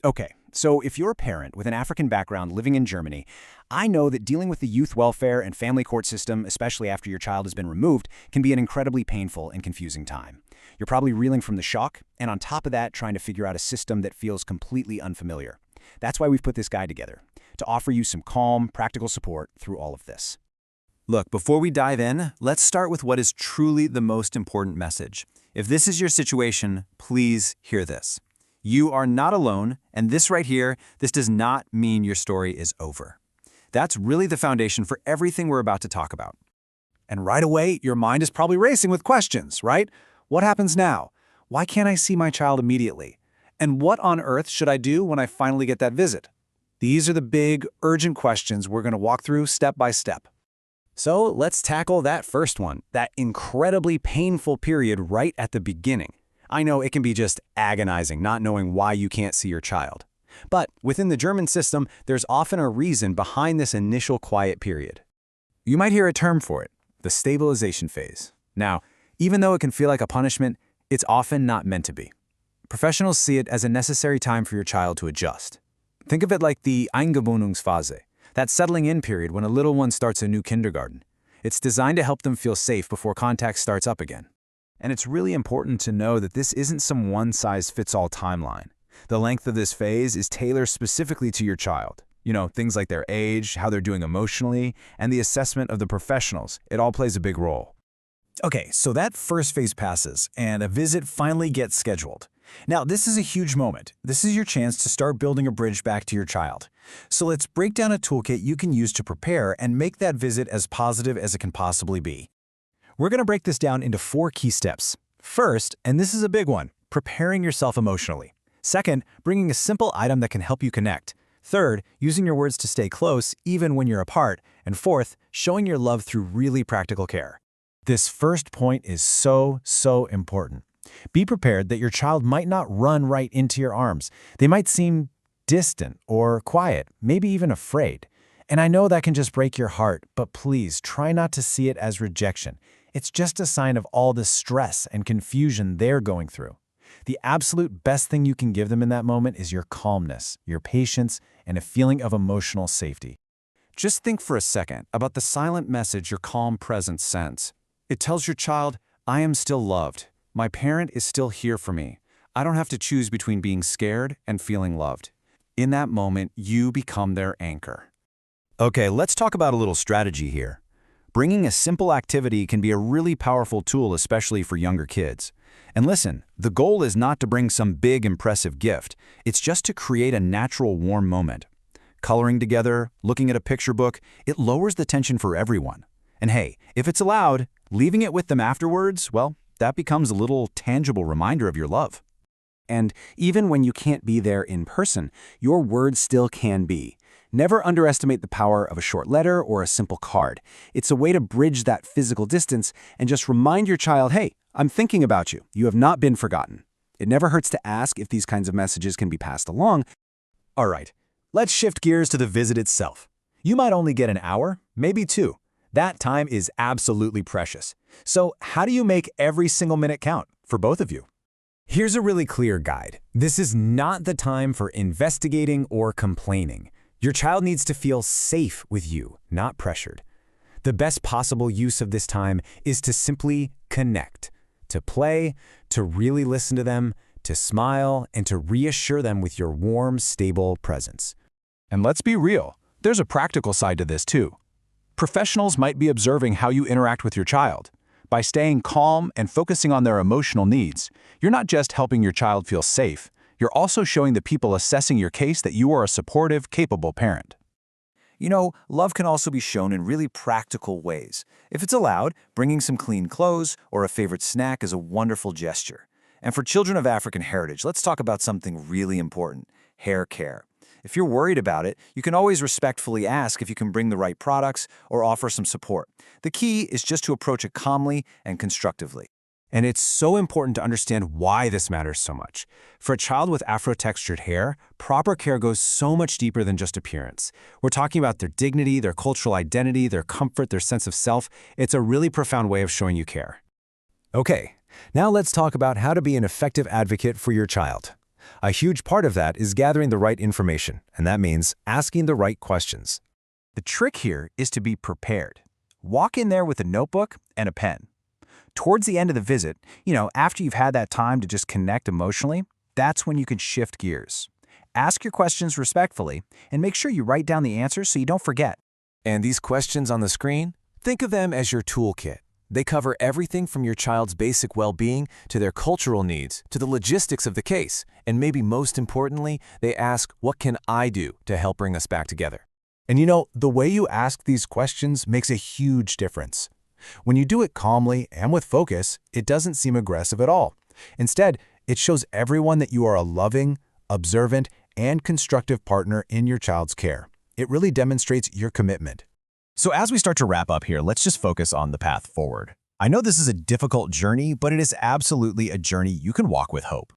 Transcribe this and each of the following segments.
Okay, so if you're a parent with an African background living in Germany, I know that dealing with the youth welfare and family court system, especially after your child has been removed, can be an incredibly painful and confusing time. You're probably reeling from the shock, and on top of that, trying to figure out a system that feels completely unfamiliar. That's why we've put this guide together, to offer you some calm, practical support through all of this. Look, before we dive in, let's start with what is truly the most important message. If this is your situation, please hear this. You are not alone, and this right here, this does not mean your story is over. That's really the foundation for everything we're about to talk about. And right away, your mind is probably racing with questions, right? What happens now? Why can't I see my child immediately? And what on earth should I do when I finally get that visit? These are the big, urgent questions we're going to walk through step by step. So let's tackle that first one, that incredibly painful period right at the beginning. I know it can be just agonizing not knowing why you can't see your child. But within the German system, there's often a reason behind this initial quiet period. You might hear a term for it, the stabilization phase. Now, even though it can feel like a punishment, it's often not meant to be. Professionals see it as a necessary time for your child to adjust. Think of it like the Eingewöhnungsphase, that settling in period when a little one starts a new kindergarten. It's designed to help them feel safe before contact starts up again. And it's really important to know that this isn't some one-size-fits-all timeline. The length of this phase is tailored specifically to your child. You know, things like their age, how they're doing emotionally, and the assessment of the professionals. It all plays a big role. Okay, so that first phase passes, and a visit finally gets scheduled. Now, this is a huge moment. This is your chance to start building a bridge back to your child. So let's break down a toolkit you can use to prepare and make that visit as positive as it can possibly be. We're going to break this down into 4 key steps. First, and this is a big one, preparing yourself emotionally. Second, bringing a simple item that can help you connect. Third, using your words to stay close even when you're apart. And fourth, showing your love through really practical care. This first point is so important. Be prepared that your child might not run right into your arms. They might seem distant or quiet, maybe even afraid. And I know that can just break your heart, but please try not to see it as rejection. It's just a sign of all the stress and confusion they're going through. The absolute best thing you can give them in that moment is your calmness, your patience, and a feeling of emotional safety. Just think for a second about the silent message your calm presence sends. It tells your child, I am still loved. My parent is still here for me. I don't have to choose between being scared and feeling loved. In that moment, you become their anchor. Okay, let's talk about a little strategy here. Bringing a simple activity can be a really powerful tool, especially for younger kids. And listen, the goal is not to bring some big, impressive gift. It's just to create a natural, warm moment. Coloring together, looking at a picture book, it lowers the tension for everyone. And hey, if it's allowed, leaving it with them afterwards, well, that becomes a little tangible reminder of your love. And even when you can't be there in person, your words still can be. Never underestimate the power of a short letter or a simple card. It's a way to bridge that physical distance and just remind your child, hey, I'm thinking about you. You have not been forgotten. It never hurts to ask if these kinds of messages can be passed along. All right, let's shift gears to the visit itself. You might only get an hour, maybe 2. That time is absolutely precious. So how do you make every single minute count for both of you? Here's a really clear guide. This is not the time for investigating or complaining. Your child needs to feel safe with you, not pressured. The best possible use of this time is to simply connect, to play, to really listen to them, to smile, and to reassure them with your warm, stable presence. And let's be real, there's a practical side to this too. Professionals might be observing how you interact with your child. By staying calm and focusing on their emotional needs, you're not just helping your child feel safe, you're also showing the people assessing your case that you are a supportive, capable parent. You know, love can also be shown in really practical ways. If it's allowed, bringing some clean clothes or a favorite snack is a wonderful gesture. And for children of African heritage, let's talk about something really important: hair care. If you're worried about it, you can always respectfully ask if you can bring the right products or offer some support. The key is just to approach it calmly and constructively. And it's so important to understand why this matters so much. For a child with Afro-textured hair, proper care goes so much deeper than just appearance. We're talking about their dignity, their cultural identity, their comfort, their sense of self. It's a really profound way of showing you care. Okay, now let's talk about how to be an effective advocate for your child. A huge part of that is gathering the right information, and that means asking the right questions. The trick here is to be prepared. Walk in there with a notebook and a pen. Towards the end of the visit, after you've had that time to just connect emotionally, that's when you can shift gears. Ask your questions respectfully and make sure you write down the answers so you don't forget. And these questions on the screen? Think of them as your toolkit. They cover everything from your child's basic well-being to their cultural needs to the logistics of the case. And maybe most importantly, they ask, what can I do to help bring us back together? And the way you ask these questions makes a huge difference. When you do it calmly and with focus, it doesn't seem aggressive at all. Instead, it shows everyone that you are a loving, observant, and constructive partner in your child's care. It really demonstrates your commitment. So as we start to wrap up here, let's just focus on the path forward. I know this is a difficult journey, but it is absolutely a journey you can walk with hope.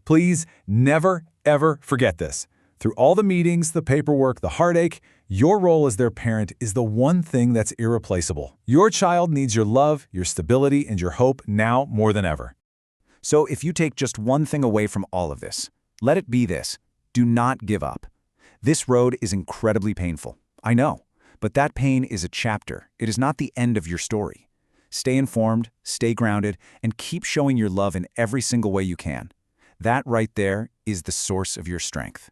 Please never, ever forget this. Through all the meetings, the paperwork, the heartache, your role as their parent is the one thing that's irreplaceable. Your child needs your love, your stability, and your hope now more than ever. So if you take just one thing away from all of this, let it be this: do not give up. This road is incredibly painful, I know, but that pain is a chapter. It is not the end of your story. Stay informed, stay grounded, and keep showing your love in every single way you can. That right there is the source of your strength.